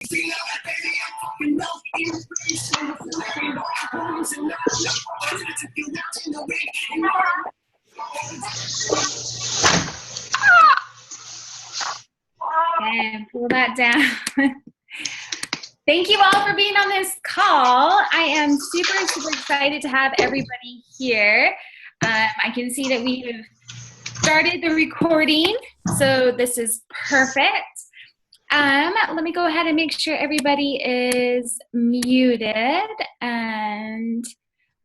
And pull that down. Thank you all for being on this call. I am super, super excited to have everybody here. I can see that we have started the recording, so this is perfect. Let me go ahead and make sure everybody is muted, and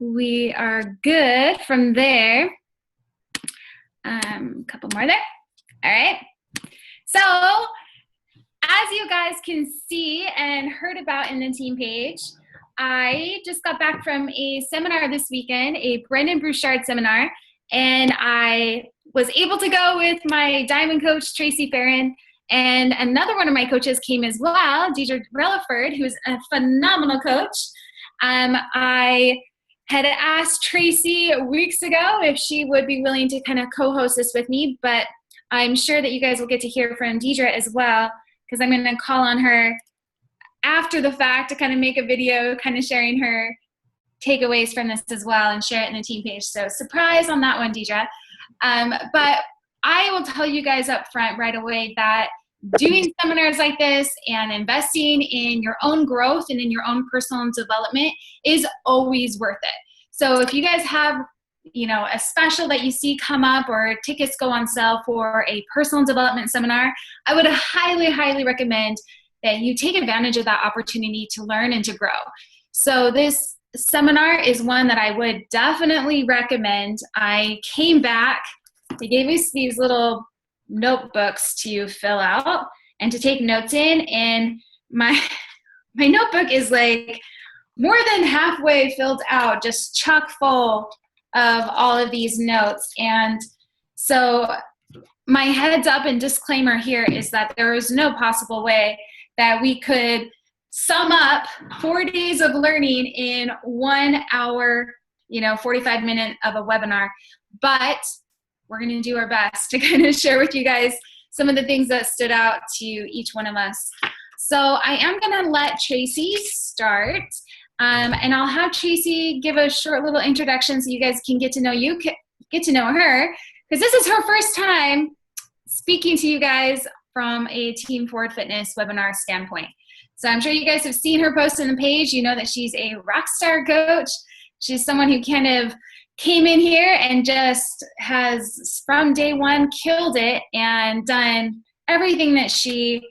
we are good from there. A couple more there. All right. So, as you guys can see and heard about in the team page, I just got back from a seminar this weekend, a Brendon Burchard Seminar, and I was able to go with my diamond coach, Tracey Ferrin, and another one of my coaches came as well, Linford, who's a phenomenal coach. I had asked Tracey weeks ago if she would be willing to kind of co-host this with me, but I'm sure that you guys will get to hear from Deidre as well, because I'm going to call on her after the fact to kind of make a video kind of sharing her takeaways from this as well and share it in the team page. So surprise on that one, Deidre. But I will tell you guys up front right away that doing seminars like this and investing in your own growth and in your own personal development is always worth it. So if you guys have, you know, a special that you see come up or tickets go on sale for a personal development seminar, I would highly, highly recommend that you take advantage of that opportunity to learn and to grow. So this seminar is one that I would definitely recommend. I came back, they gave us these little notebooks to fill out and to take notes in, and my notebook is like more than halfway filled out, just chock full of all of these notes. And so my heads up and disclaimer here is that there is no possible way that we could sum up 4 days of learning in 1 hour, 45 minutes of a webinar, but we're going to do our best to kind of share with you guys some of the things that stood out to each one of us. So I am going to let Tracey start, and I'll have Tracey give a short little introduction so you guys can get to know her, because this is her first time speaking to you guys from a Team Forward Fitness webinar standpoint. So I'm sure you guys have seen her post on the page. You know that she's a rock star coach. She's someone who kind of came in here and just has, from day one, killed it and done everything that she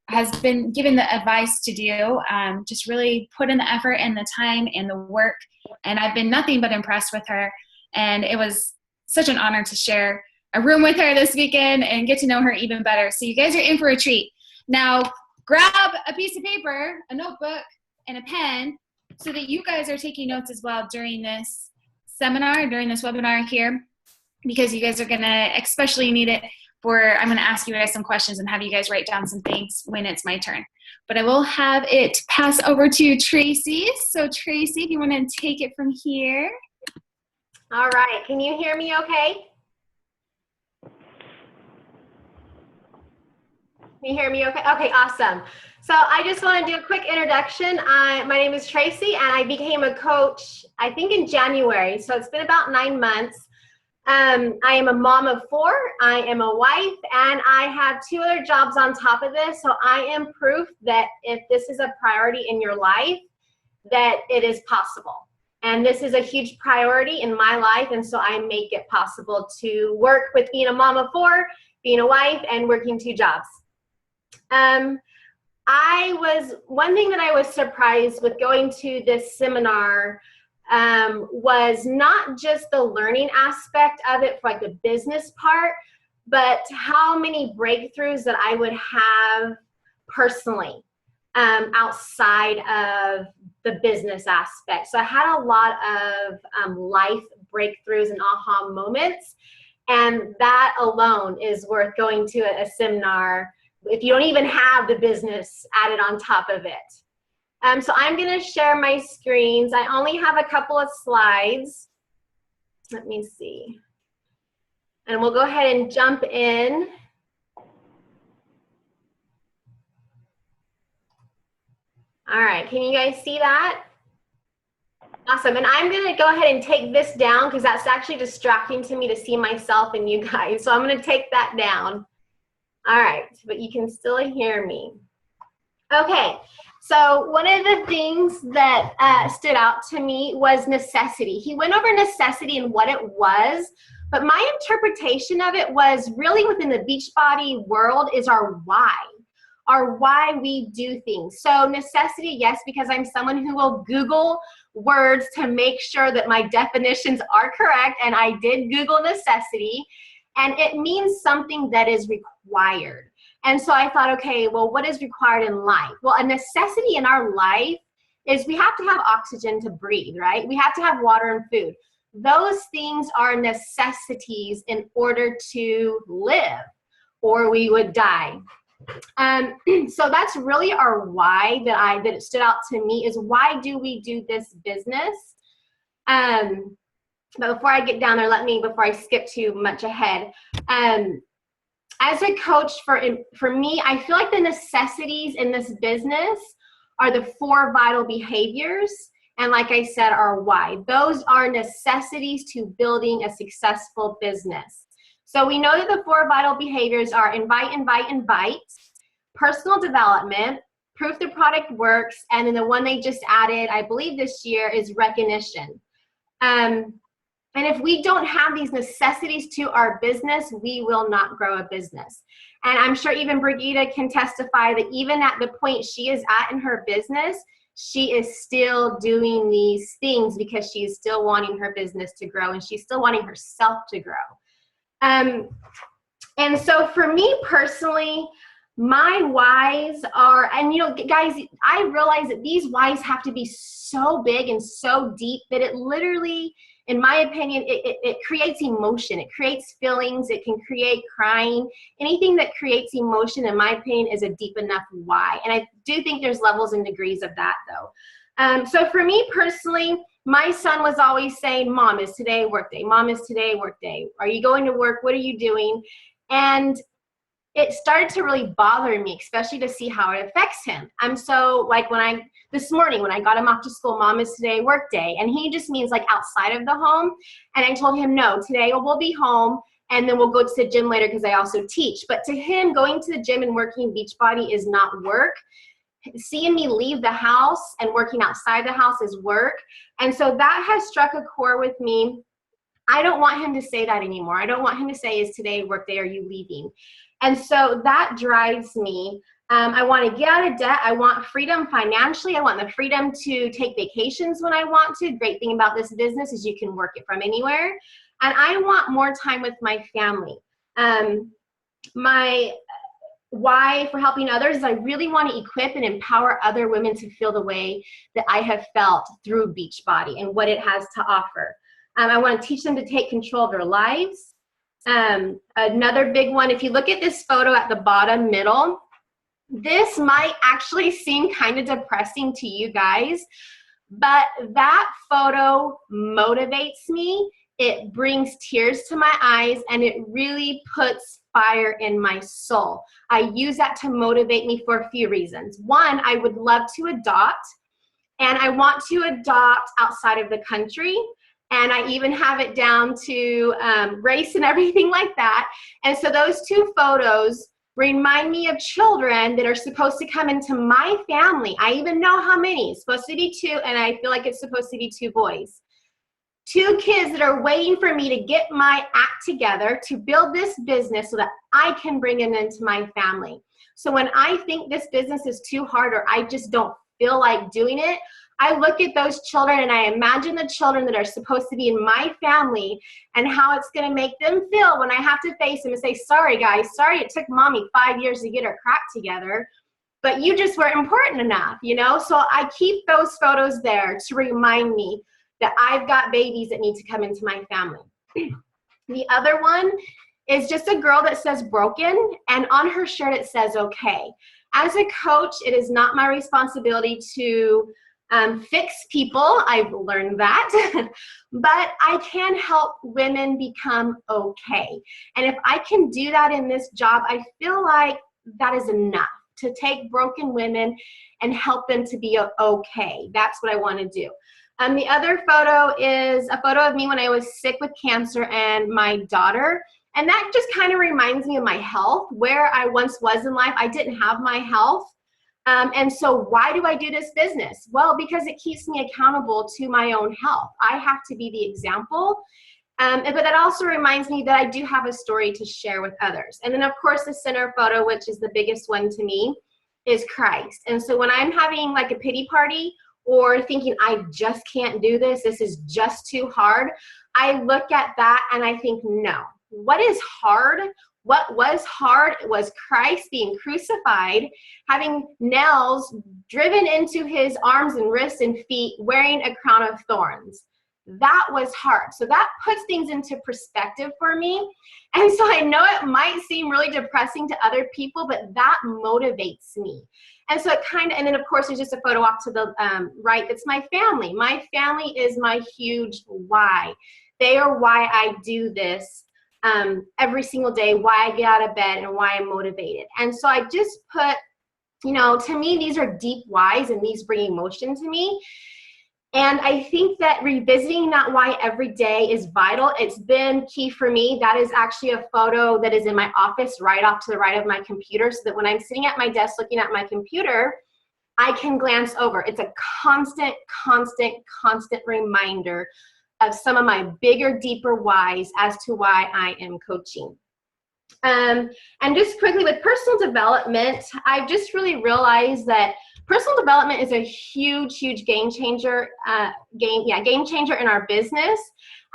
has been given the advice to do. Just really put in the effort and the time and the work. And I've been nothing but impressed with her. And it was such an honor to share a room with her this weekend and get to know her even better. So you guys are in for a treat. Now, grab a piece of paper, a notebook, and a pen so that you guys are taking notes as well during this seminar, during this webinar here, because you guys are going to especially need it for, I'm going to ask you guys some questions and have you guys write down some things when it's my turn. But I will have it pass over to Tracey. So Tracey, if you want to take it from here. All right. Can you hear me okay? Can you hear me okay? Okay, awesome. So I just want to do a quick introduction. My name is Tracey, and I became a coach, I think, in January. So it's been about 9 months. I am a mom of 4. I am a wife, and I have 2 other jobs on top of this. So I am proof that if this is a priority in your life, that it is possible. And this is a huge priority in my life, and so I make it possible to work with being a mom of 4, being a wife, and working 2 jobs. One thing that I was surprised with going to this seminar was not just the learning aspect of it for like the business part, but how many breakthroughs that I would have personally outside of the business aspect. So I had a lot of life breakthroughs and aha moments, and that alone is worth going to a seminar if you don't even have the business added on top of it. So I'm going to share my screens. I only have a couple of slides. Let me see. And we'll go ahead and jump in. All right, can you guys see that? Awesome, and I'm gonna go ahead and take this down because that's actually distracting to me to see myself and you guys. So I'm gonna take that down. All right, but you can still hear me. Okay, so one of the things that stood out to me was necessity. He went over necessity and what it was, but my interpretation of it was really within the Beachbody world is our why we do things. So necessity, yes, because I'm someone who will Google words to make sure that my definitions are correct, and I did Google necessity, and it means something that is required. And so I thought, okay, well, what is required in life? Well, a necessity in our life is we have to have oxygen to breathe, right? We have to have water and food. Those things are necessities in order to live, or we would die. So that's really our why that it stood out to me, is why do we do this business? But before I get down there, before I skip too much ahead, as a coach for me, I feel like the necessities in this business are the 4 vital behaviors. And like I said, our why. Those are necessities to building a successful business. So we know that the 4 vital behaviors are invite, personal development, proof the product works, and then the one they just added, I believe this year, is recognition. And if we don't have these necessities to our business, we will not grow a business. And I'm sure even Brigitte can testify that even at the point she is at in her business, she is still doing these things because she is still wanting her business to grow, and she's still wanting herself to grow. And so for me personally, my whys are, and you know, guys, I realize that these whys have to be so big and so deep that it literally, in my opinion, it creates emotion. It creates feelings. It can create crying. Anything that creates emotion, in my opinion, is a deep enough why. And I do think there's levels and degrees of that, though. So for me personally, my son was always saying, Mom, is today work day? Mom, is today work day? Are you going to work? What are you doing? And it started to really bother me, especially to see how it affects him. So like this morning when I got him off to school, Mom, is today work day? And he just means like outside of the home. And I told him, no, today we'll be home and then we'll go to the gym later because I also teach. But to him, going to the gym and working Beachbody is not work. Seeing me leave the house and working outside the house is work. And so that has struck a chord with me. I don't want him to say that anymore. I don't want him to say, is today work day? Are you leaving? And so that drives me. I want to get out of debt. I want freedom financially. I want the freedom to take vacations when I want to. Great thing about this business is you can work it from anywhere. And I want more time with my family. My why for helping others is I really want to equip and empower other women to feel the way that I have felt through Beachbody and what it has to offer. I want to teach them to take control of their lives. Another big one, if you look at this photo at the bottom middle, this might actually seem kind of depressing to you guys, but that photo motivates me. It brings tears to my eyes, and it really puts fire in my soul. I use that to motivate me for a few reasons. One, I would love to adopt, and I want to adopt outside of the country. And I even have it down to race and everything like that. And so those 2 photos remind me of children that are supposed to come into my family. I even know how many. It's supposed to be 2, and I feel like it's supposed to be 2 boys. 2 kids that are waiting for me to get my act together to build this business so that I can bring them into my family. So when I think this business is too hard or I just don't feel like doing it, I look at those children and I imagine the children that are supposed to be in my family and how it's going to make them feel when I have to face them and say, sorry guys, sorry it took mommy 5 years to get her crap together, but you just weren't important enough, you know? So I keep those photos there to remind me that I've got babies that need to come into my family. The other one is just a girl that says broken, and on her shirt it says okay. As a coach, it is not my responsibility to fix people. I've learned that. But I can help women become okay. And if I can do that in this job, I feel like that is enough. to take broken women and help them to be okay. That's what I want to do. The other photo is a photo of me when I was sick with cancer and my daughter. And that just kind of reminds me of my health, where I once was in life. I didn't have my health. And so why do I do this business? Well, because it keeps me accountable to my own health. I have to be the example. But that also reminds me that I do have a story to share with others. And then, of course, the center photo, which is the biggest one to me, is Christ. And so when I'm having like a pity party or thinking I just can't do this, this is just too hard, I look at that and I think, no. What is hard? What was hard was Christ being crucified, having nails driven into his arms and wrists and feet, wearing a crown of thorns. That was hard. So that puts things into perspective for me. And so I know it might seem really depressing to other people, but that motivates me. And so it kind of, and then of course there's just a photo off to the right. That's my family. My family is my huge why. They are why I do this every single day, why I get out of bed and why I'm motivated. And so I just put, you know, to me, these are deep whys and these bring emotion to me. And I think that revisiting that why every day is vital. It's been key for me. That is actually a photo that is in my office right off to the right of my computer, so that when I'm sitting at my desk looking at my computer, I can glance over. It's a constant reminder of some of my bigger, deeper whys as to why I am coaching. And just quickly with personal development, I've just really realized that personal development is a huge game changer, game changer in our business.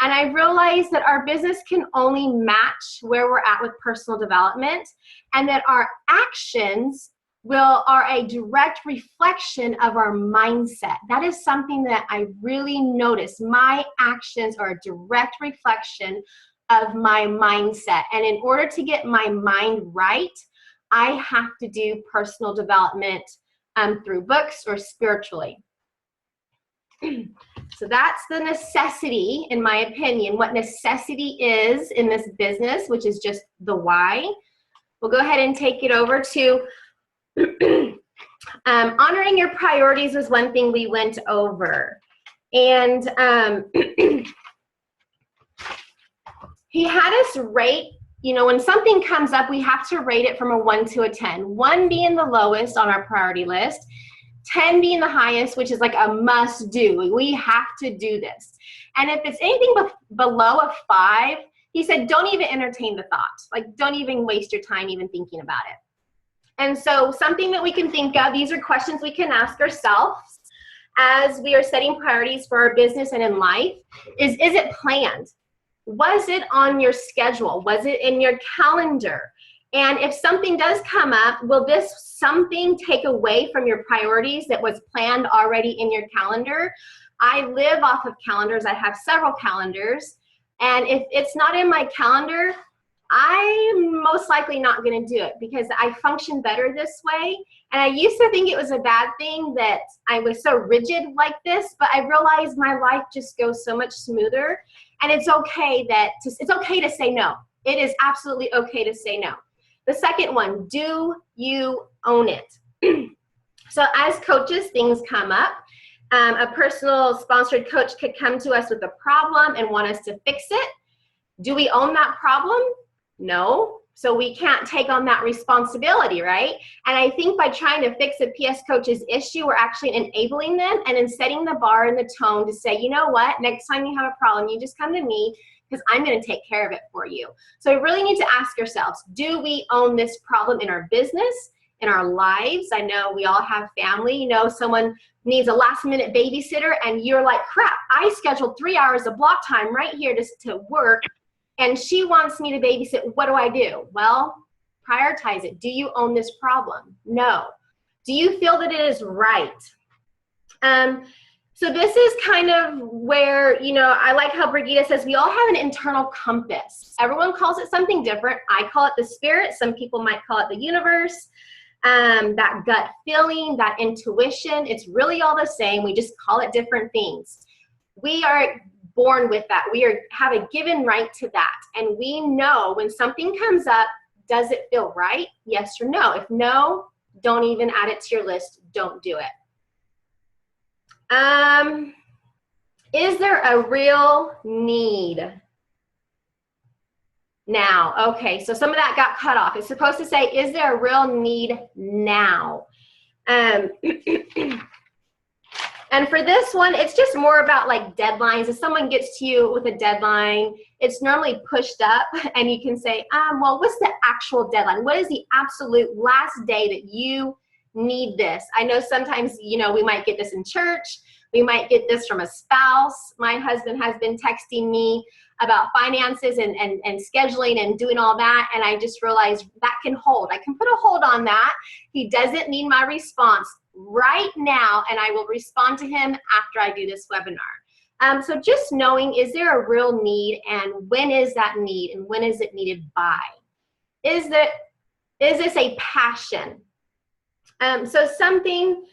And I realized that our business can only match where we're at with personal development, and that our actions are a direct reflection of our mindset. That is something that I really notice. My actions are a direct reflection of my mindset. And in order to get my mind right, I have to do personal development through books or spiritually. So that's the necessity, in my opinion, what necessity is in this business, which is just the why. We'll go ahead and take it over to honoring your priorities was one thing we went over. And he had us rate, you know, when something comes up, we have to rate it from a 1 to a 10. 1 being the lowest on our priority list, 10 being the highest, which is like a must do. We have to do this. And if it's anything below a 5, he said, don't even entertain the thought. Like, don't even waste your time even thinking about it. And so something that we can think of, these are questions we can ask ourselves as we are setting priorities for our business and in life, is it planned? Was it on your schedule? Was it in your calendar? And if something does come up, will this something take away from your priorities that was planned already in your calendar? I live off of calendars. I have several calendars. And if it's not in my calendar, I'm most likely not going to do it because I function better this way. And I used to think it was a bad thing that I was so rigid like this, but I realized my life just goes so much smoother. And it's okay it's okay to say no. It is absolutely okay to say no. The second one, do you own it? So as coaches, things come up. A personal sponsored coach could come to us with a problem and want us to fix it. Do we own that problem? No. So we can't take on that responsibility, right? And I think by trying to fix a PS coach's issue, we're actually enabling them and then setting the bar and the tone to say, you know what, next time you have a problem, you just come to me because I'm going to take care of it for you. So we really need to ask ourselves, do we own this problem in our business, in our lives? I know we all have family. You know, someone needs a last minute babysitter and you're like, crap, I scheduled 3 hours of block time right here to work. And she wants me to babysit. What do I do? Well, prioritize it. Do you own this problem? No. Do you feel that it is right? So this is kind of where, you know, I like how Brigitte says we all have an internal compass. Everyone calls it something different. I call it the spirit. Some people might call it the universe. That gut feeling, that intuition, it's really all the same. We just call it different things. We are born with that. We have a given right to that. And we know when something comes up, does it feel right? Yes or no? If no, don't even add it to your list. Don't do it. Is there a real need now? Okay, so some of that got cut off. It's supposed to say, is there a real need now? And for this one, it's just more about like deadlines. If someone gets to you with a deadline, it's normally pushed up, and you can say, well, what's the actual deadline? What is the absolute last day that you need this? I know sometimes, you know, we might get this in church. We might get this from a spouse. My husband has been texting me about finances and scheduling and doing all that, and I just realized that can hold. I can put a hold on that. He doesn't need my response right now, and I will respond to him after I do this webinar. So just knowing, is there a real need, and when is that need, and when is it needed by? Is this a passion? So something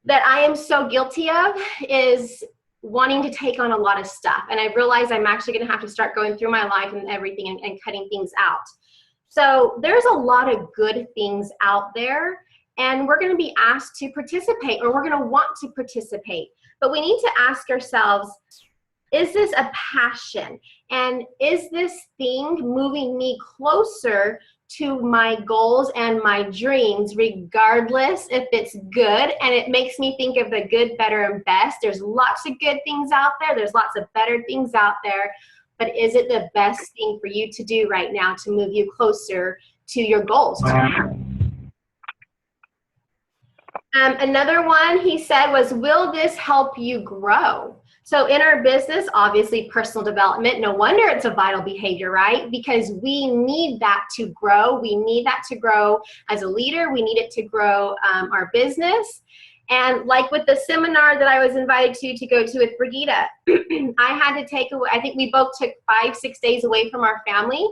that I am so guilty of is wanting to take on a lot of stuff. And I realize I'm actually going to have to start going through my life and everything and cutting things out. So there's a lot of good things out there, and we're going to be asked to participate, or we're going to want to participate. But we need to ask ourselves, is this a passion? And is this thing moving me closer to my goals and my dreams, regardless if it's good? And it makes me think of the good, better, and best. There's lots of good things out there. There's lots of better things out there. But is it the best thing for you to do right now to move you closer to your goals? Another one he said was, will this help you grow? So in our business, obviously personal development, no wonder it's a vital behavior, right? Because we need that to grow. We need that to grow as a leader. We need it to grow our business. And like with the seminar that I was invited to go to with Brigitte, I had to take away, I think we both took 5-6 days away from our family,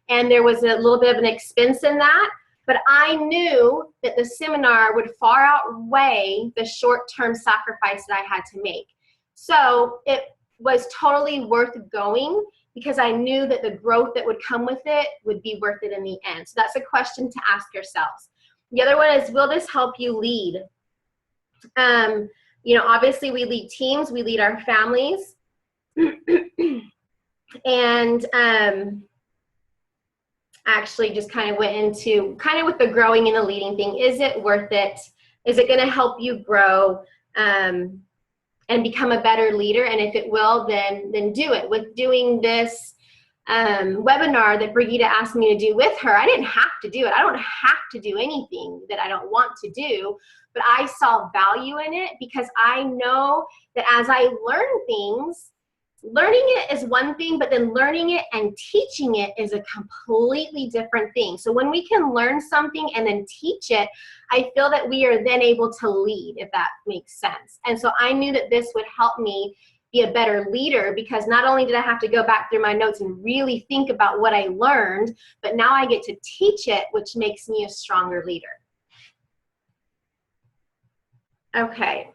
and there was a little bit of an expense in that. But I knew that the seminar would far outweigh the short-term sacrifice that I had to make. So it was totally worth going, because I knew that the growth that would come with it would be worth it in the end. So that's a question to ask yourselves. The other one is, will this help you lead? You know, obviously we lead teams, we lead our families. And actually just kind of went into kind of with the growing and the leading thing. Is it worth it? Is it going to help you grow and become a better leader? And if it will, then do it. With doing this webinar that Brigitte asked me to do with her, I didn't have to do it. I don't have to do anything that I don't want to do, but I saw value in it, because I know that as I learn things, learning it is one thing, but then learning it and teaching it is a completely different thing. So when we can learn something and then teach it, I feel that we are then able to lead, if that makes sense. And so I knew that this would help me be a better leader, because not only did I have to go back through my notes and really think about what I learned, but now I get to teach it, which makes me a stronger leader. Okay.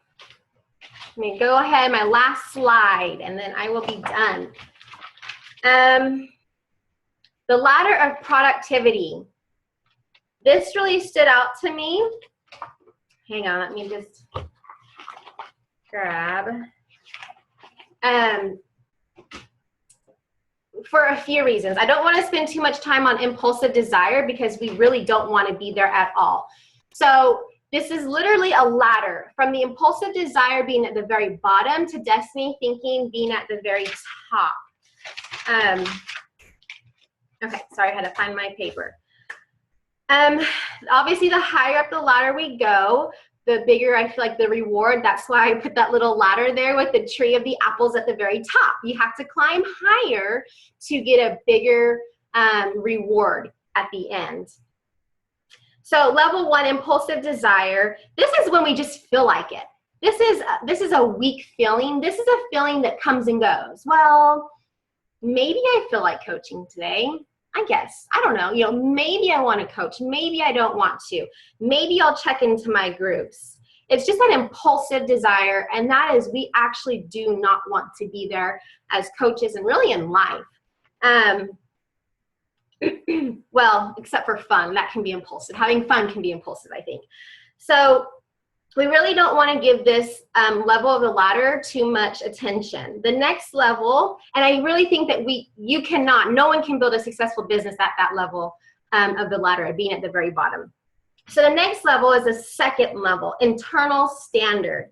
Let me go ahead, my last slide, and then I will be done. The ladder of productivity. This really stood out to me. Hang on, let me just grab. For a few reasons. I don't want to spend too much time on impulsive desire, because we really don't want to be there at all. So this is literally a ladder from the impulsive desire being at the very bottom to destiny thinking being at the very top. Okay, sorry, I had to find my paper. Obviously, the higher up the ladder we go, the bigger I feel like the reward. That's why I put that little ladder there with the tree of the apples at the very top. You have to climb higher to get a bigger reward at the end. So level 1, impulsive desire. This is when we just feel like it. This is a weak feeling. This is a feeling that comes and goes. Well, maybe I feel like coaching today. I guess. I don't know. You know, maybe I want to coach. Maybe I don't want to. Maybe I'll check into my groups. It's just an impulsive desire, and that is, we actually do not want to be there as coaches and really in life. Well, except for fun, that can be impulsive. Having fun can be impulsive, I think. So we really don't want to give this level of the ladder too much attention. The next level, and I really think that no one can build a successful business at that level of the ladder, of being at the very bottom. So the next level is a second level, internal standard.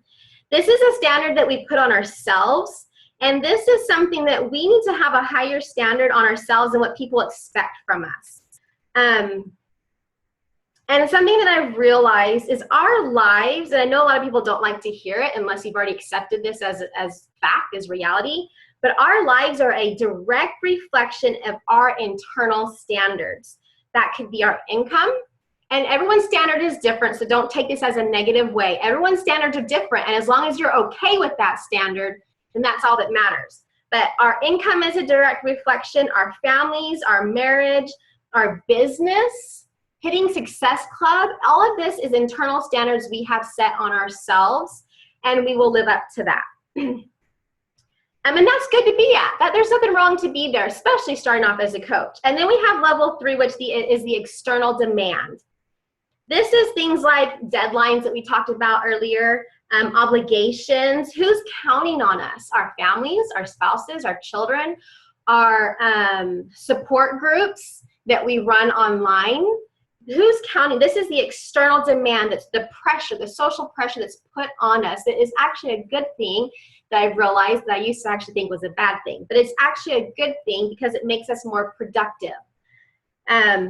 This is a standard that we put on ourselves, and this is something that we need to have a higher standard on ourselves than what people expect from us. And something that I've realized is our lives, and I know a lot of people don't like to hear it unless you've already accepted this as fact, as reality, but our lives are a direct reflection of our internal standards. That could be our income, and everyone's standard is different, so don't take this as a negative way. Everyone's standards are different, and as long as you're okay with that standard, then that's all that matters. But our income is a direct reflection, our families, our marriage, our business, hitting Success Club, all of this is internal standards we have set on ourselves, and we will live up to that. And that's good to be at. There's nothing wrong to be there, especially starting off as a coach. And then we have level 3, which is the external demand. This is things like deadlines that we talked about earlier, obligations. Who's counting on us? Our families, our spouses, our children, our support groups that we run online. Who's counting? This is the external demand. That's the pressure, the social pressure that's put on us. That is actually a good thing that I've realized that I used to actually think was a bad thing. But it's actually a good thing because it makes us more productive.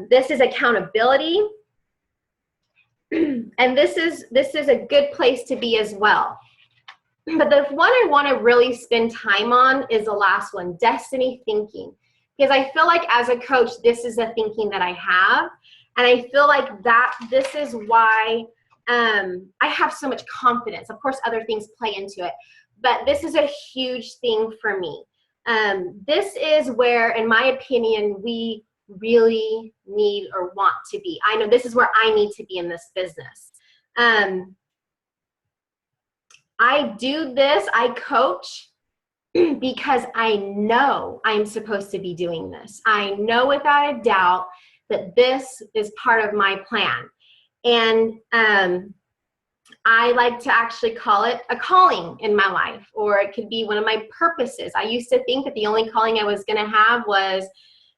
This is accountability. And this is a good place to be as well. But the one I want to really spend time on is the last one, destiny thinking. Because I feel like as a coach, this is a thinking that I have. And I feel like that this is why I have so much confidence. Of course, other things play into it. But this is a huge thing for me. This is where, in my opinion, we really need or want to be. I know this is where I need to be in this business. I do this, I coach because I know I'm supposed to be doing this. I know without a doubt that this is part of my plan. And I like to actually call it a calling in my life, or it could be one of my purposes. I used to think that the only calling I was going to have was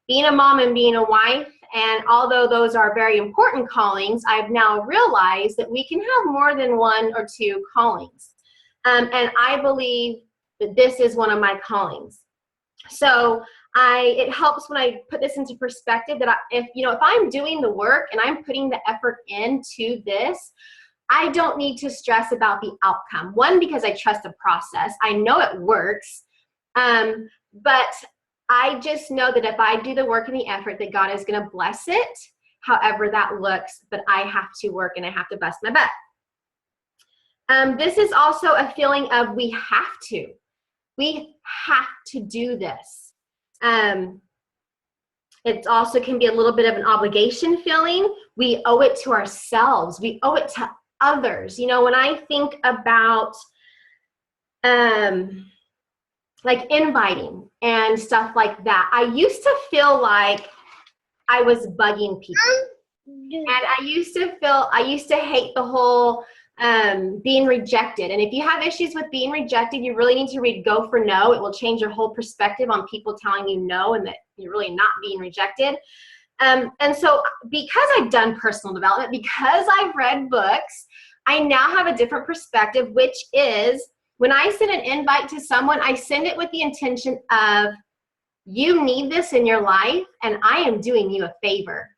being a mom and being a wife. And although those are very important callings, I've now realized that we can have more than one or two callings. And I believe that this is one of my callings. So it helps when I put this into perspective that if I'm doing the work and I'm putting the effort into this, I don't need to stress about the outcome. One, because I trust the process. I know it works. But I just know that if I do the work and the effort, that God is going to bless it, however that looks, but I have to work and I have to bust my butt. This is also a feeling of we have to. We have to do this. It also can be a little bit of an obligation feeling. We owe it to ourselves. We owe it to others. When I think about like inviting and stuff like that, I used to feel like I was bugging people. And I used to hate the whole being rejected. And if you have issues with being rejected, you really need to read Go for No. It will change your whole perspective on people telling you no and that you're really not being rejected. And so because I've done personal development, because I've read books, I now have a different perspective, which is when I send an invite to someone, I send it with the intention of, you need this in your life and I am doing you a favor,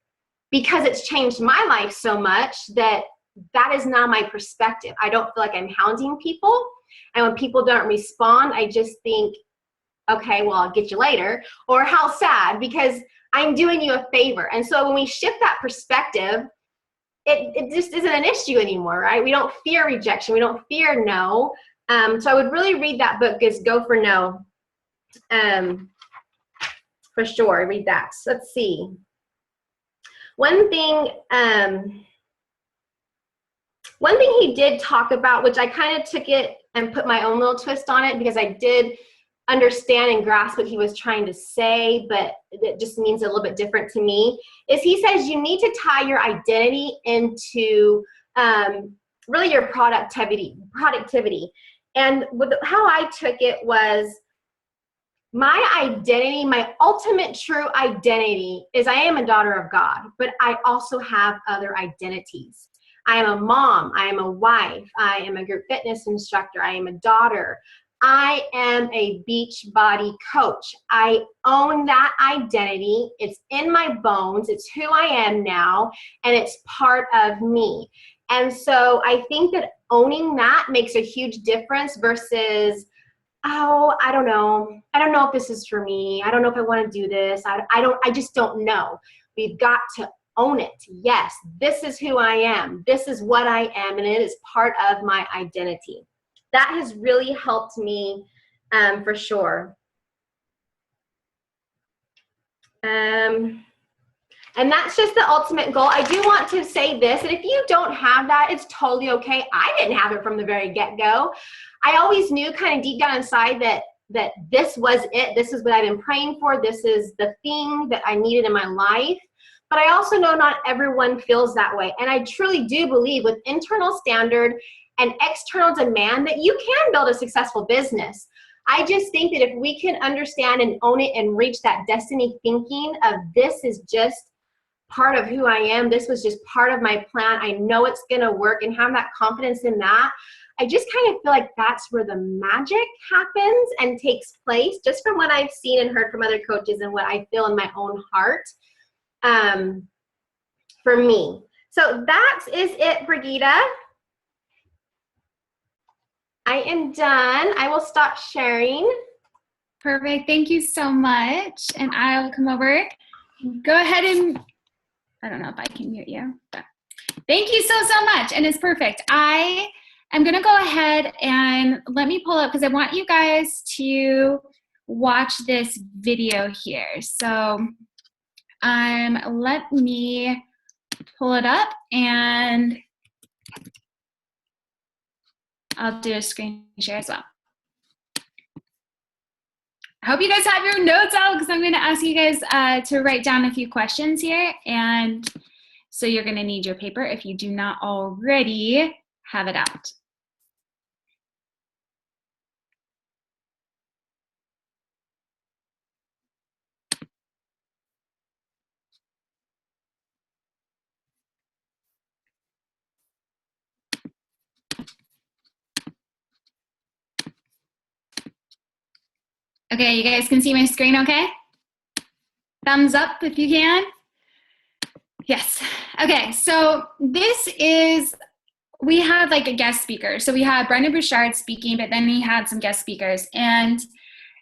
because it's changed my life so much that is now my perspective. I don't feel like I'm hounding people. And when people don't respond, I just think, okay, well, I'll get you later. Or how sad, because I'm doing you a favor. And so when we shift that perspective, it just isn't an issue anymore, right? We don't fear rejection. We don't fear no. So I would really read that book, is Go for No. For sure, read that. So let's see. One thing he did talk about, which I kind of took it and put my own little twist on it, because I did understand and grasp what he was trying to say, but it just means a little bit different to me, is he says you need to tie your identity into really your productivity. And how I took it was, my identity, my ultimate true identity is I am a daughter of God, but I also have other identities. I am a mom, I am a wife, I am a group fitness instructor, I am a daughter, I am a beach body coach. I own that identity. It's in my bones. It's who I am now, and it's part of me. And so I think that owning that makes a huge difference versus, oh, I don't know. I don't know if this is for me. I don't know if I want to do this. I just don't know. We've got to own it. Yes, this is who I am. This is what I am, and it is part of my identity. That has really helped me for sure. And that's just the ultimate goal. I do want to say this, and if you don't have that, it's totally okay. I didn't have it from the very get-go. I always knew kind of deep down inside that this was it. This is what I've been praying for. This is the thing that I needed in my life. But I also know not everyone feels that way. And I truly do believe with internal standard and external demand that you can build a successful business. I just think that if we can understand and own it and reach that destiny thinking of this is just part of who I am, this was just part of my plan, I know it's going to work, and have that confidence in that, I just kind of feel like that's where the magic happens and takes place, just from what I've seen and heard from other coaches and what I feel in my own heart for me. So that is it, Brigitte. I am done. I will stop sharing. Perfect. Thank you so much. And I'll come over. Go ahead and, I don't know if I can mute you. But thank you so much. And it's perfect. I am going to go ahead and let me pull up, because I want you guys to watch this video here. So let me pull it up, and I'll do a screen share as well. I hope you guys have your notes out, because I'm going to ask you guys to write down a few questions here. And so you're going to need your paper if you do not already have it out. Okay, you guys can see my screen okay? Thumbs up if you can. Yes. Okay, so this is, we had like a guest speaker. So we had Brendon Burchard speaking, but then he had some guest speakers. And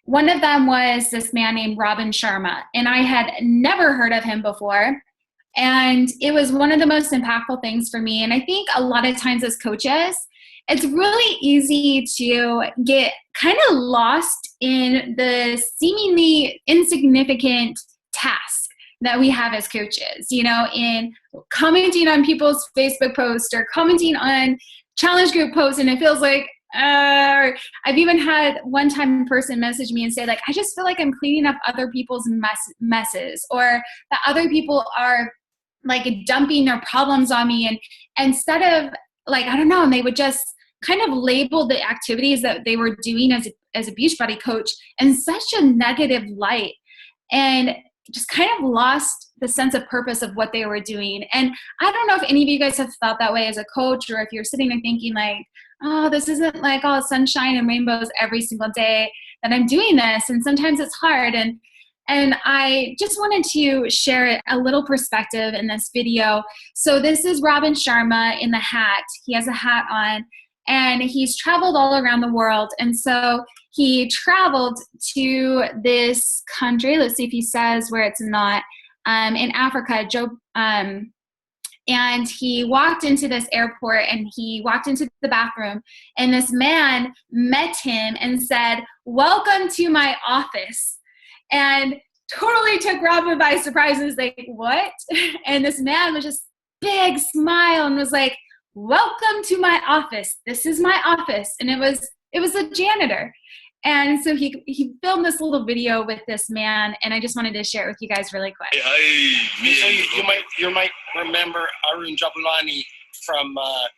one of them was this man named Robin Sharma. And I had never heard of him before. And it was one of the most impactful things for me. And I think a lot of times as coaches, it's really easy to get kind of lost in the seemingly insignificant task that we have as coaches, you know, in commenting on people's Facebook posts or commenting on challenge group posts. And it feels like, I've even had one time a person message me and say, like, I just feel like I'm cleaning up other people's messes, or that other people are like dumping their problems on me. And instead of, like, I don't know, and they would just kind of label the activities that they were doing as a Beachbody coach in such a negative light, and just kind of lost the sense of purpose of what they were doing. And I don't know if any of you guys have felt that way as a coach, or if you're sitting there thinking like, oh, this isn't like all sunshine and rainbows every single day that I'm doing this. And sometimes it's hard. And I just wanted to share a little perspective in this video. So this is Robin Sharma in the hat. He has a hat on, and he's traveled all around the world. And so he traveled to this country, let's see if he says where it's not, in Africa, and he walked into this airport, and he walked into the bathroom, and this man met him and said, "Welcome to my office." And totally took Robin by surprise, and was like, "What?" And this man was just big smile and was like, "Welcome to my office. This is my office." And it was a janitor. And so he filmed this little video with this man, and I just wanted to share it with you guys really quick. So you might remember Arun Jabulani from the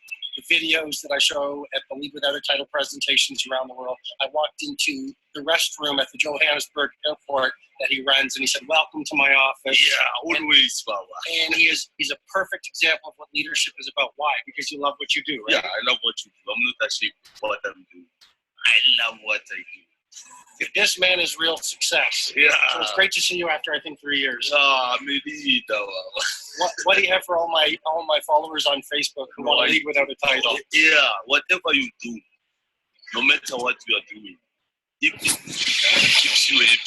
videos that I show at the Lead Without a Title presentations around the world. I walked into the restroom at the Johannesburg airport that he runs, and he said, "Welcome to my office." Yeah, always, Baba. And he's a perfect example of what leadership is about. Why? Because you love what you do, right? Yeah, I love what you do. I'm not ashamed of what I'm doing. I love what I do. This man is real success. Yeah. So it's great to see you after, I think, 3 years. Maybe What do you have for all my followers on Facebook who want to lead without a title? Yeah, whatever you do, no matter what you are doing, if it keeps you happy,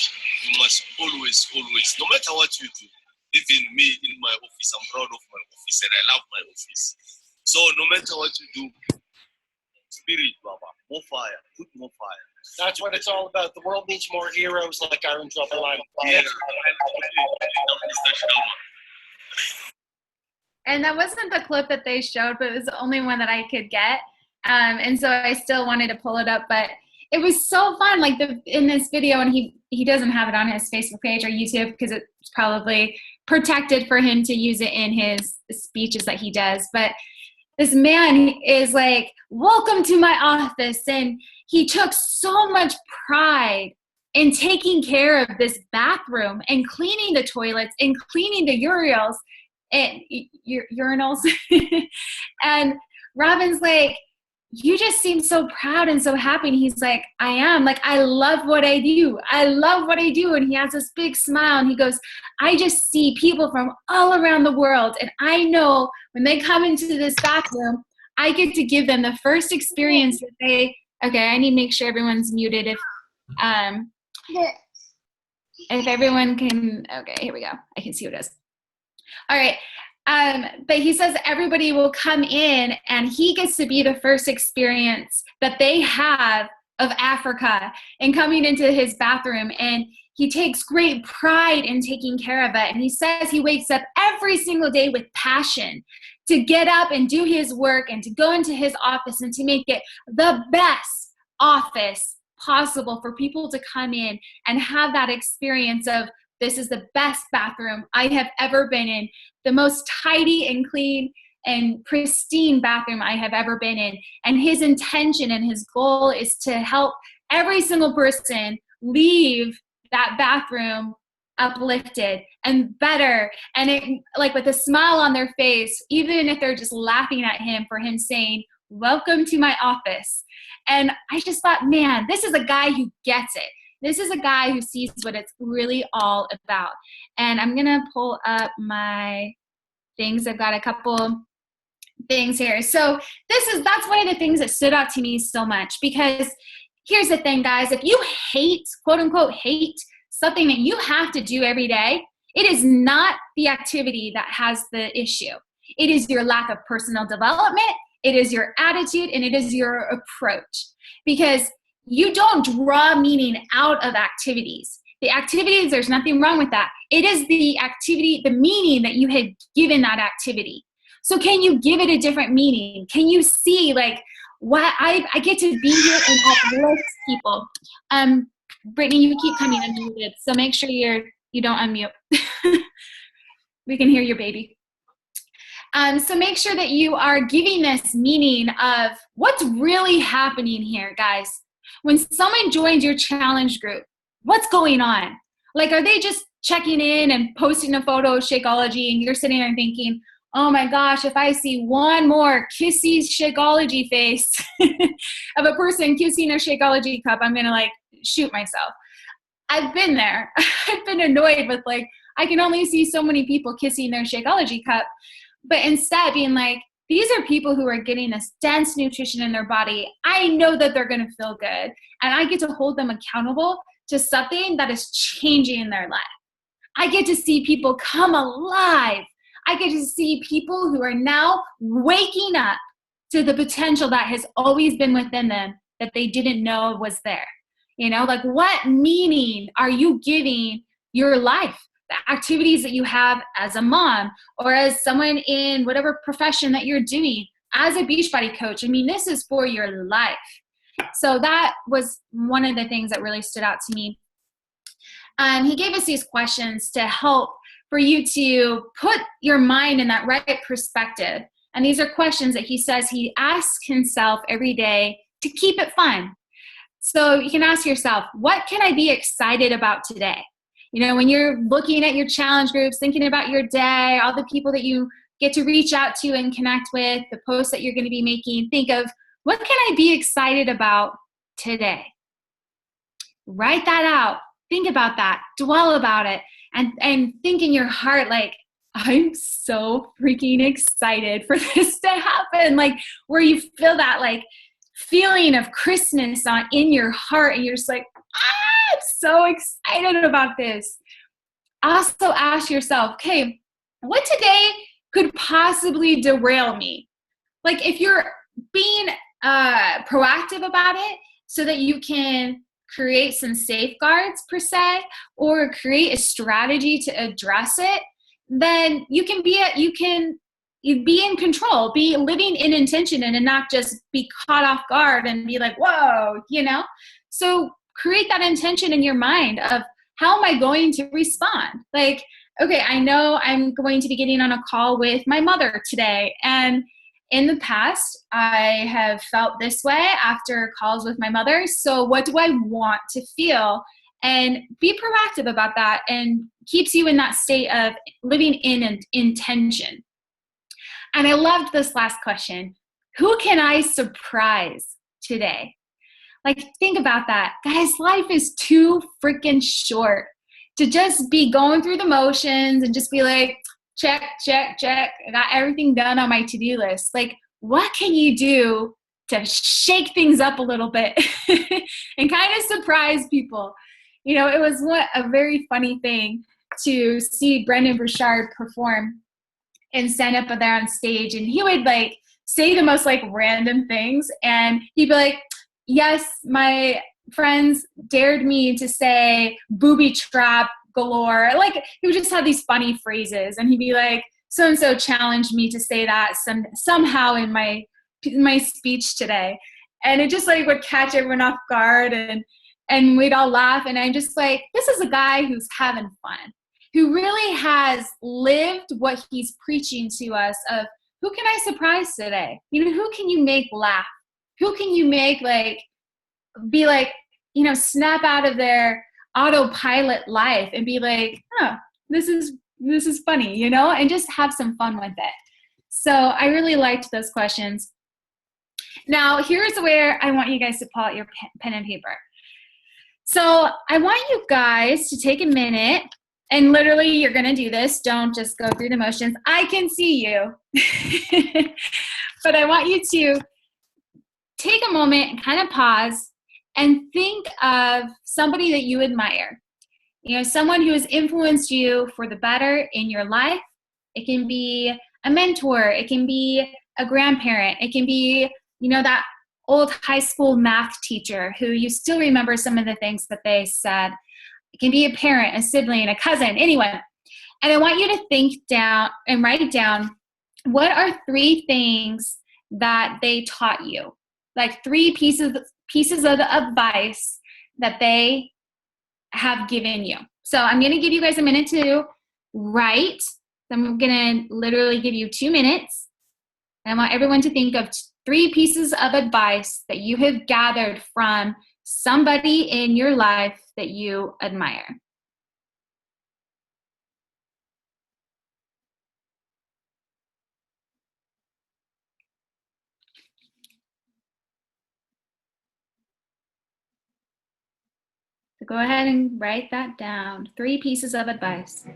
you must always, no matter what you do, even me in my office, I'm proud of my office and I love my office. So no matter what you do, spirit, Baba, more fire, put more fire. That's what it's all about. The world needs more heroes like Arun Jabulani. Yeah. And that wasn't the clip that they showed, but it was the only one that I could get. And so I still wanted to pull it up, but it was so fun. Like in this video, and he doesn't have it on his Facebook page or YouTube because it's probably protected for him to use it in his speeches that he does. But this man is like, "Welcome to my office." And he took so much pride in taking care of this bathroom and cleaning the toilets and cleaning the urinals. And Robin's like, "You just seem so proud and so happy." And he's like, "I am. Like, I love what I do. I love what I do." And he has this big smile and he goes, "I just see people from all around the world. And I know when they come into this bathroom, I get to give them the first experience that they," okay, I need to make sure everyone's muted if everyone can, okay, here we go. I can see who it is. All right. But he says everybody will come in and he gets to be the first experience that they have of Africa and coming into his bathroom. And he takes great pride in taking care of it. And he says he wakes up every single day with passion to get up and do his work and to go into his office and to make it the best office possible for people to come in and have that experience of, this is the best bathroom I have ever been in, the most tidy and clean and pristine bathroom I have ever been in. And his intention and his goal is to help every single person leave that bathroom uplifted and better, and it, like, with a smile on their face, even if they're just laughing at him for him saying, "Welcome to my office." And I just thought, man, this is a guy who gets it. This is a guy who sees what it's really all about. And I'm gonna pull up my things. I've got a couple things here. So that's one of the things that stood out to me so much, because here's the thing, guys, if you hate, quote unquote, hate something that you have to do every day, it is not the activity that has the issue. It is your lack of personal development, it is your attitude, and it is your approach. Because you don't draw meaning out of activities. The activities, there's nothing wrong with that. It is the activity, the meaning that you had given that activity. So can you give it a different meaning? Can you see, like, what I get to be here and uplift people? Brittany, you keep coming unmuted, so make sure you don't unmute. We can hear your baby. So make sure that you are giving this meaning of what's really happening here, guys. When someone joins your challenge group, what's going on? Like, are they just checking in and posting a photo of Shakeology, and you're sitting there thinking, "Oh my gosh, if I see one more kissy Shakeology face of a person kissing their Shakeology cup, I'm gonna, like, shoot myself." I've been there. I've been annoyed with, like, I can only see so many people kissing their Shakeology cup, but instead being like, these are people who are getting this dense nutrition in their body. I know that they're going to feel good, and I get to hold them accountable to something that is changing in their life. I get to see people come alive. I get to see people who are now waking up to the potential that has always been within them that they didn't know was there. You know, like, what meaning are you giving your life? The activities that you have as a mom or as someone in whatever profession that you're doing, as a Beachbody coach. I mean, this is for your life. So that was one of the things that really stood out to me. He gave us these questions to help for you to put your mind in that right perspective. And these are questions that he says he asks himself every day to keep it fun. So you can ask yourself, what can I be excited about today? You know, when you're looking at your challenge groups, thinking about your day, all the people that you get to reach out to and connect with, the posts that you're going to be making, think of, what can I be excited about today? Write that out. Think about that. Dwell about it. And think in your heart, like, I'm so freaking excited for this to happen. Like, where you feel that, like, feeling of Christmas in your heart, and you're just like, I'm so excited about this. Also ask yourself, okay, what today could possibly derail me? Like, if you're being proactive about it so that you can create some safeguards per se, or create a strategy to address it, then you be in control, be living in intention, and not just be caught off guard and be like, whoa, you know? So create that intention in your mind of, how am I going to respond? Like, okay, I know I'm going to be getting on a call with my mother today, and in the past, I have felt this way after calls with my mother. So what do I want to feel? And be proactive about that, and keeps you in that state of living in an intention. And I loved this last question. Who can I surprise today? Like, think about that. Guys, life is too freaking short to just be going through the motions and just be like, check, check, check. I got everything done on my to-do list. Like, what can you do to shake things up a little bit and kind of surprise people? You know, it was a very funny thing to see Brendon Burchard perform and stand up there on stage. And he would, like, say the most, like, random things. And he'd be like, yes, my friends dared me to say booby trap galore. Like, he would just have these funny phrases, and he'd be like, so-and-so challenged me to say that somehow in my speech today. And it just, like, would catch everyone off guard, and we'd all laugh. And I'm just like, this is a guy who's having fun, who really has lived what he's preaching to us of, who can I surprise today? You know, who can you make laugh? Who can you make, like, be like, you know, snap out of their autopilot life and be like, oh, this is funny, you know, and just have some fun with it. So I really liked those questions. Now, here's where I want you guys to pull out your pen and paper. So I want you guys to take a minute, and literally you're going to do this. Don't just go through the motions. I can see you. But I want you to take a moment and kind of pause and think of somebody that you admire. You know, someone who has influenced you for the better in your life. It can be a mentor. It can be a grandparent. It can be, you know, that old high school math teacher who you still remember some of the things that they said. It can be a parent, a sibling, a cousin, anyone. And I want you to think down and write down, what are 3 things that they taught you? Like 3 pieces of advice that they have given you. So I'm going to give you guys a minute to write. I'm going to literally give you 2 minutes. And I want everyone to think of 3 pieces of advice that you have gathered from somebody in your life that you admire. So go ahead and write that down. 3 pieces of advice.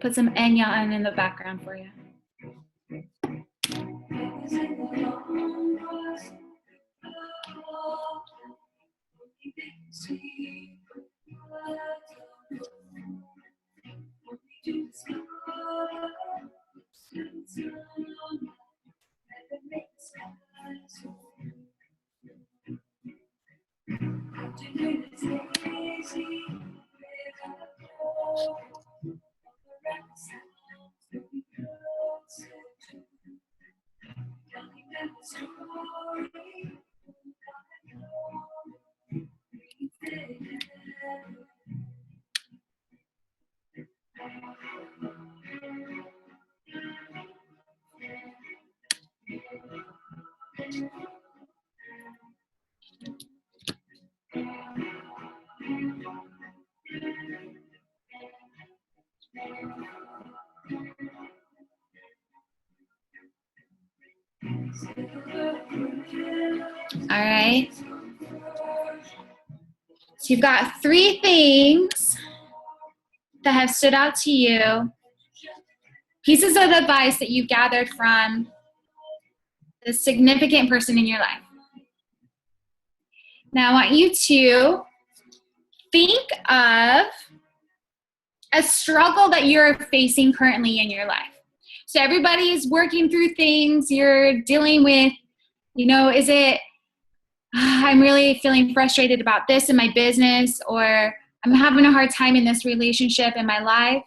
Put some Enya in the background for you. All right. So you've got 3 things that have stood out to you, pieces of advice that you've gathered from the significant person in your life. Now I want you to think of a struggle that you're facing currently in your life. So everybody is working through things you're dealing with, is it, I'm really feeling frustrated about this in my business, or I'm having a hard time in this relationship in my life,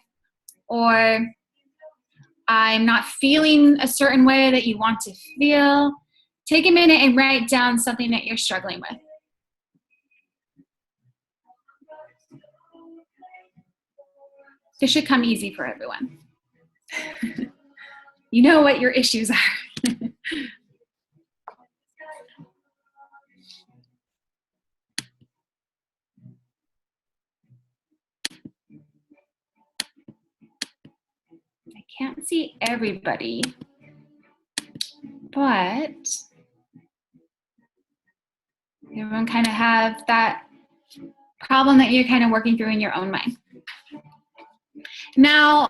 or I'm not feeling a certain way that you want to feel. Take a minute and write down something that you're struggling with. This should come easy for everyone. You know what your issues are. I can't see everybody, but everyone kind of have that problem that you're kind of working through in your own mind. Now,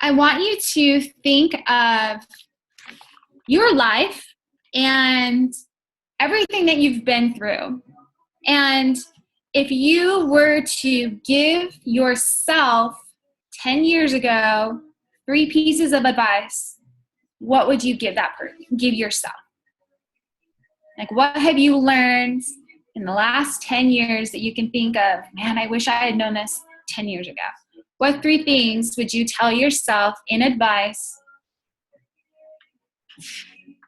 I want you to think of your life and everything that you've been through. And if you were to give yourself 10 years ago 3 pieces of advice, what would you give yourself? Like, what have you learned in the last 10 years that you can think of, man, I wish I had known this 10 years ago? What 3 things would you tell yourself in advice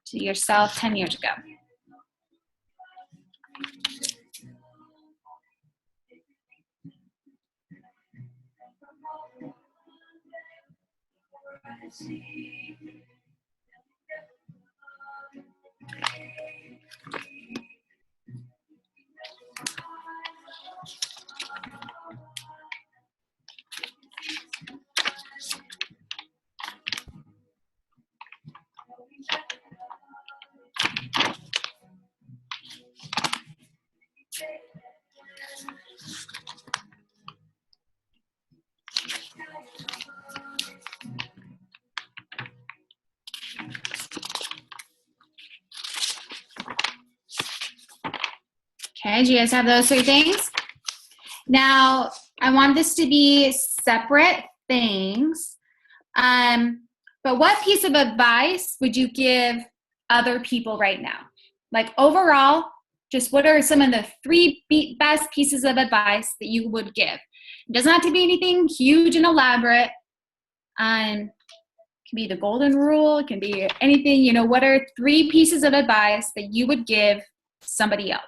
to yourself 10 years ago? Okay, do you guys have those 3 things? Now, I want this to be separate things, but what piece of advice would you give other people right now? Like overall, just what are some of the 3 best pieces of advice that you would give? It doesn't have to be anything huge and elaborate. It can be the golden rule. It can be anything, what are 3 pieces of advice that you would give somebody else?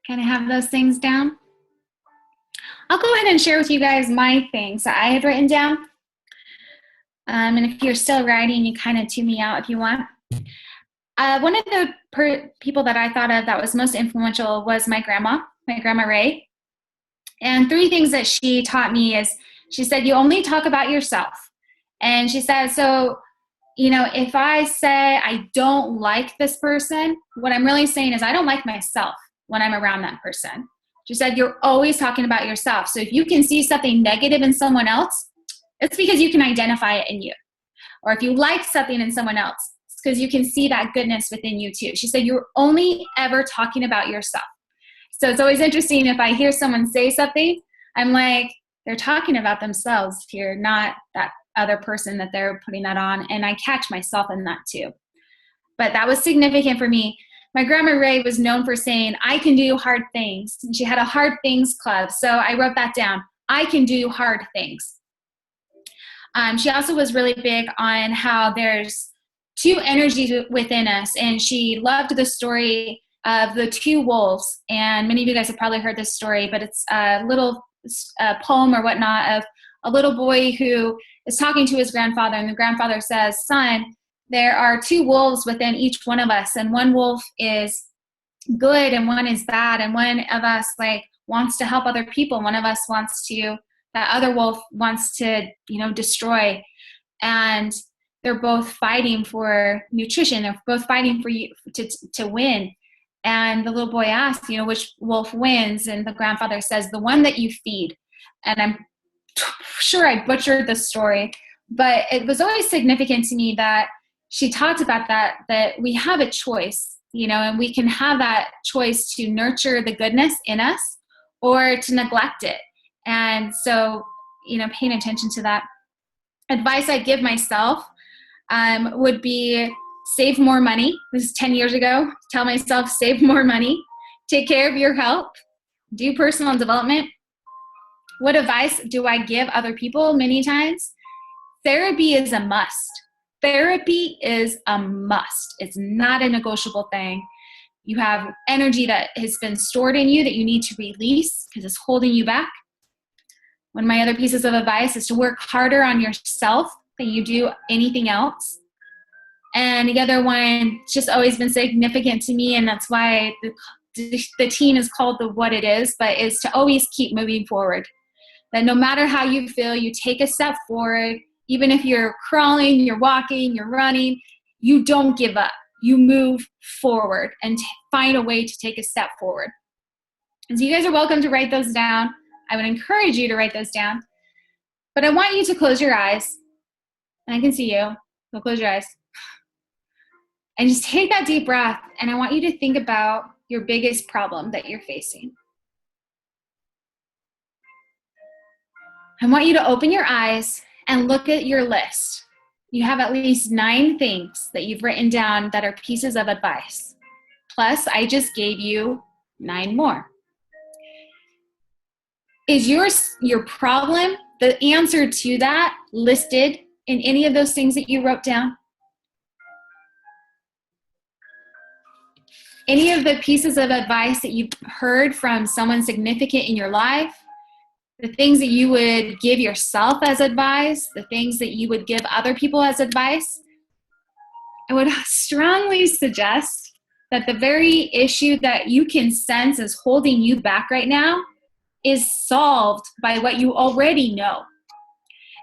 Can I have those things down? I'll go ahead and share with you guys my things that I had written down. And if you're still writing, you kind of tune me out if you want. One of the people that I thought of that was most influential was my grandma Ray. And 3 things that she taught me is, she said, you only talk about yourself. And she said, so, if I say I don't like this person, what I'm really saying is I don't like myself when I'm around that person. She said, you're always talking about yourself. So if you can see something negative in someone else, it's because you can identify it in you. Or if you like something in someone else, it's because you can see that goodness within you too. She said, you're only ever talking about yourself. So it's always interesting if I hear someone say something, I'm like, they're talking about themselves here, not that other person that they're putting that on. And I catch myself in that too. But that was significant for me. My grandma Ray was known for saying, I can do hard things. And she had a hard things club. So I wrote that down. I can do hard things. She also was really big on how there's two energies within us, and she loved the story of the two wolves. And many of you guys have probably heard this story, but it's a little poem or whatnot of a little boy who is talking to his grandfather, and the grandfather says, "Son, there are two wolves within each one of us, and one wolf is good and one is bad, and one of us like wants to help other people, one of us wants to, that other wolf wants to, destroy." And they're both fighting for nutrition. They're both fighting for you to win. And the little boy asks, which wolf wins? And the grandfather says, the one that you feed. And I'm sure I butchered the story, but it was always significant to me that she talked about that we have a choice, and we can have that choice to nurture the goodness in us or to neglect it. And so, paying attention to that. Advice I give myself would be save more money. This is 10 years ago. Tell myself, save more money, take care of your health, do personal development. What advice do I give other people many times? Therapy is a must. Therapy is a must. It's not a negotiable thing. You have energy that has been stored in you that you need to release because it's holding you back. One of my other pieces of advice is to work harder on yourself than you do anything else. And the other one, it's just always been significant to me, and that's why the team is called the What It Is, but is to always keep moving forward. That no matter how you feel, you take a step forward. Even if you're crawling, you're walking, you're running, you don't give up. You move forward and find a way to take a step forward. And so you guys are welcome to write those down. I would encourage you to write those down. But I want you to close your eyes. And I can see you. So close your eyes. And just take that deep breath. And I want you to think about your biggest problem that you're facing. I want you to open your eyes and look at your list. You have at least 9 things that you've written down that are pieces of advice. Plus, I just gave you 9 more. Is your problem, the answer to that, listed in any of those things that you wrote down? Any of the pieces of advice that you've heard from someone significant in your life? The things that you would give yourself as advice, the things that you would give other people as advice? I would strongly suggest that the very issue that you can sense is holding you back right now is solved by what you already know.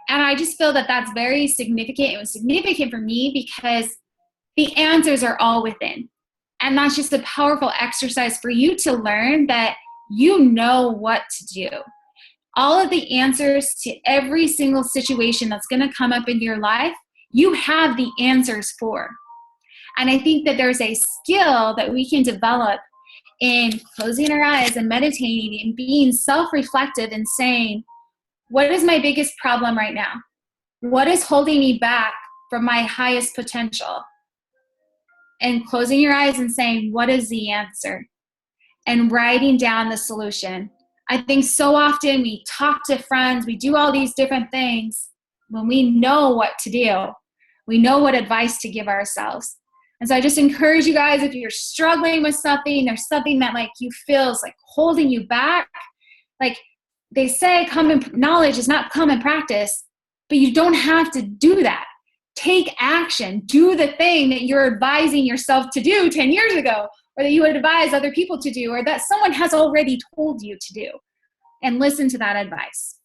And I just feel that that's very significant. It was significant for me because the answers are all within. And that's just a powerful exercise for you to learn that you know what to do. All of the answers to every single situation that's going to come up in your life, you have the answers for. And I think that there's a skill that we can develop in closing our eyes and meditating and being self-reflective and saying, what is my biggest problem right now? What is holding me back from my highest potential? And closing your eyes and saying, what is the answer? And writing down the solution. I think so often we talk to friends, we do all these different things when we know what to do. We know what advice to give ourselves. And so I just encourage you guys, if you're struggling with something, there's something that like you feel is like holding you back. Like they say, knowledge is not common practice, but you don't have to do that. Take action. Do the thing that you're advising yourself to do 10 years ago, or that you would advise other people to do, or that someone has already told you to do. And listen to that advice.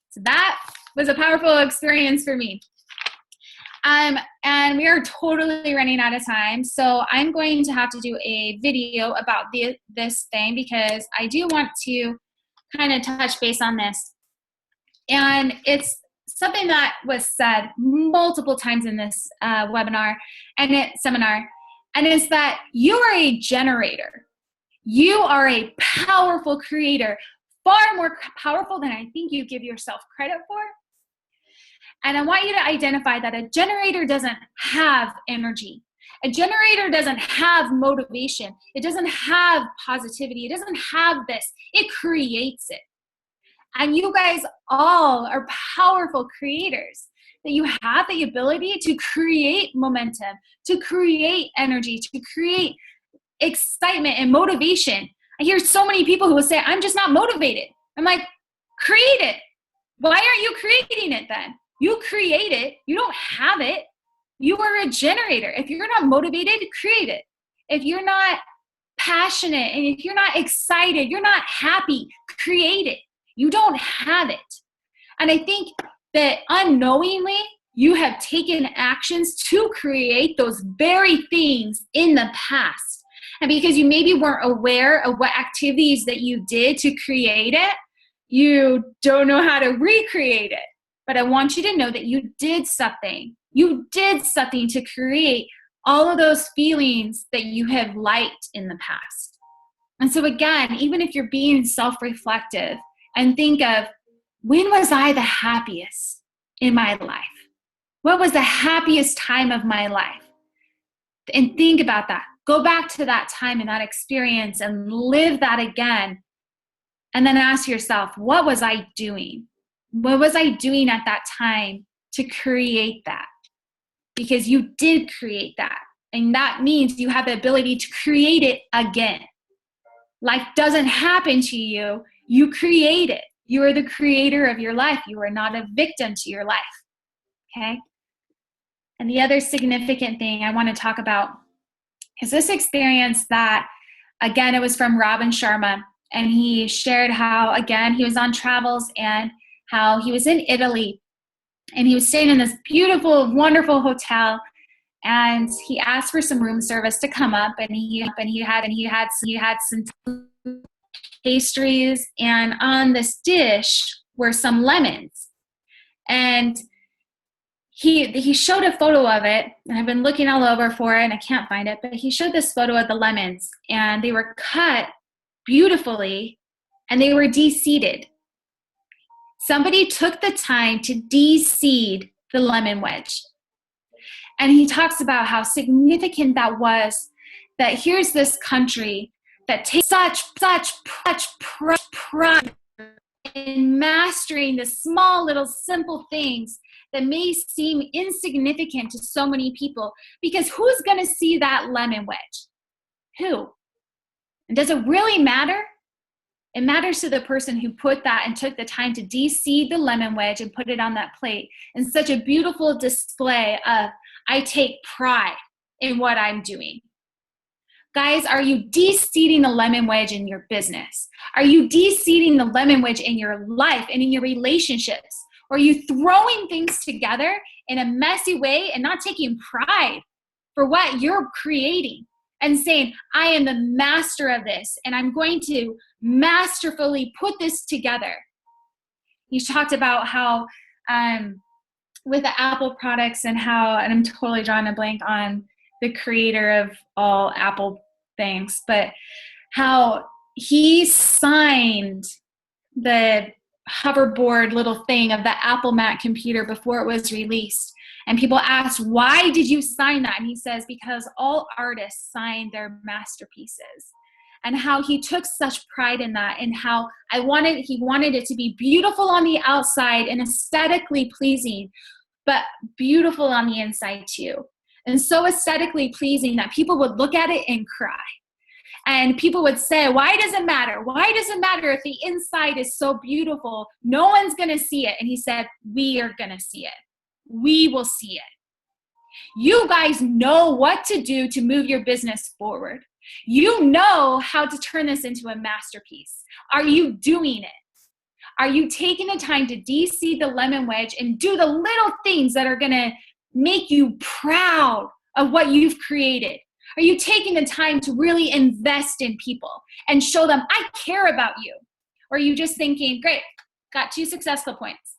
So that was a powerful experience for me. And we are totally running out of time. So I'm going to have to do a video about this thing because I do want to kind of touch base on this. And it's something that was said multiple times in this seminar, and it's that you are a generator. You are a powerful creator, far more powerful than I think you give yourself credit for. And I want you to identify that a generator doesn't have energy. A generator doesn't have motivation. It doesn't have positivity. It doesn't have this. It creates it. And you guys all are powerful creators, that you have the ability to create momentum, to create energy, to create excitement and motivation. I hear so many people who will say, I'm just not motivated. I'm like, create it. Why aren't you creating it then? You create it. You don't have it. You are a generator. If you're not motivated, create it. If you're not passionate and if you're not excited, you're not happy, create it. You don't have it. And I think that unknowingly, you have taken actions to create those very things in the past. And because you maybe weren't aware of what activities that you did to create it, you don't know how to recreate it. But I want you to know that you did something. You did something to create all of those feelings that you have liked in the past. And so again, even if you're being self-reflective and think of, when was I the happiest in my life? What was the happiest time of my life? And think about that. Go back to that time and that experience and live that again. And then ask yourself, what was I doing? What was I doing at that time to create that? Because you did create that. And that means you have the ability to create it again. Life doesn't happen to you. You create it. You are the creator of your life. You are not a victim to your life. Okay? And the other significant thing I want to talk about is this experience that, again, it was from Robin Sharma. And he shared how, again, he was on travels and how he was in Italy. And he was staying in this beautiful, wonderful hotel. And he asked for some room service to come up. And he had some pastries. And on this dish were some lemons. And he showed a photo of it, and I've been looking all over for it, and I can't find it, but he showed this photo of the lemons, and they were cut beautifully, and they were de-seeded. Somebody took the time to de-seed the lemon wedge. And he talks about how significant that was, that here's this country that takes such pride in mastering the small little simple things that may seem insignificant to so many people, because who's going to see that lemon wedge? Who? And does it really matter? It matters to the person who put that and took the time to de-seed the lemon wedge and put it on that plate in such a beautiful display of, I take pride in what I'm doing. Guys, are you de-seeding the lemon wedge in your business? Are you de-seeding the lemon wedge in your life and in your relationships? Or are you throwing things together in a messy way and not taking pride for what you're creating and saying, I am the master of this and I'm going to masterfully put this together? He talked about how with the Apple products and how, and I'm totally drawing a blank on the creator of all Apple things, but how he signed the hoverboard little thing of the Apple Mac computer before it was released. And people asked, why did you sign that? And he says, because all artists sign their masterpieces. And how he took such pride in that, and how he wanted it to be beautiful on the outside and aesthetically pleasing, but beautiful on the inside too. And so aesthetically pleasing that people would look at it and cry. And people would say, why does it matter? Why does it matter if the inside is so beautiful? No one's going to see it. And he said, we are going to see it. We will see it. You guys know what to do to move your business forward. You know how to turn this into a masterpiece. Are you doing it? Are you taking the time to de-seed the lemon wedge and do the little things that are going to make you proud of what you've created? Are you taking the time to really invest in people and show them, I care about you? Or are you just thinking, great, got 2 successful points?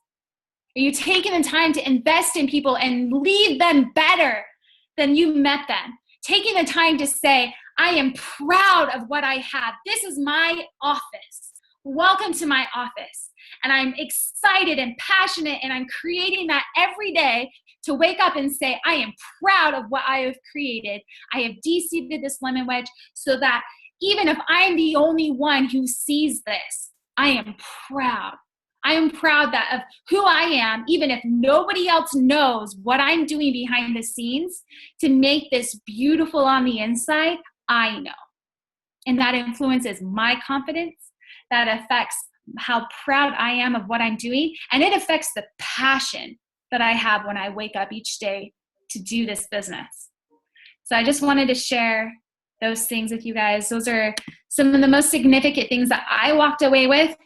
Are you taking the time to invest in people and leave them better than you met them? Taking the time to say, I am proud of what I have. This is my office. Welcome to my office. And I'm excited and passionate, and I'm creating that every day to wake up and say, I am proud of what I have created. I have de-seeded this lemon wedge so that even if I'm the only one who sees this, I am proud I am proud that of who I am, even if nobody else knows what I'm doing behind the scenes to make this beautiful on the inside, I know. And that influences my confidence. That affects how proud I am of what I'm doing. And it affects the passion that I have when I wake up each day to do this business. So I just wanted to share those things with you guys. Those are some of the most significant things that I walked away with.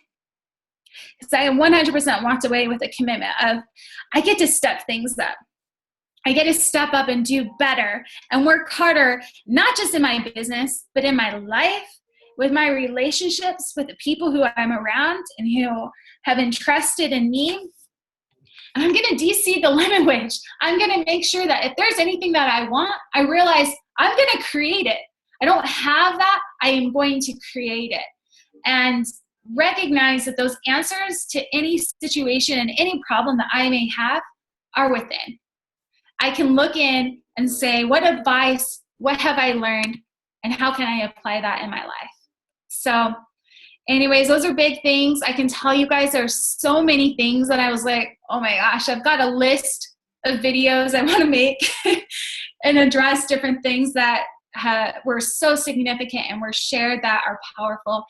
Because I 100% walked away with a commitment of, I get to step things up. I get to step up and do better and work harder, not just in my business, but in my life, with my relationships, with the people who I'm around and who have entrusted in me. And I'm going to DC the lemon wedge. I'm going to make sure that if there's anything that I want, I realize I'm going to create it. I don't have that. I am going to create it. And recognize that those answers to any situation and any problem that I may have are within. I can look in and say, what advice, what have I learned, and how can I apply that in my life? So anyways, those are big things. I can tell you guys there's so many things that I was like, oh my gosh, I've got a list of videos I want to make and address different things that were so significant and were shared that are powerful.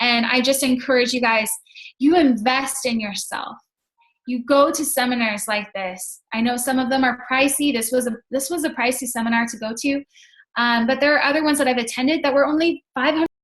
And I just encourage you guys, you invest in yourself. You go to seminars like this. I know some of them are pricey. This was a pricey seminar to go to. But there are other ones that I've attended that were only $500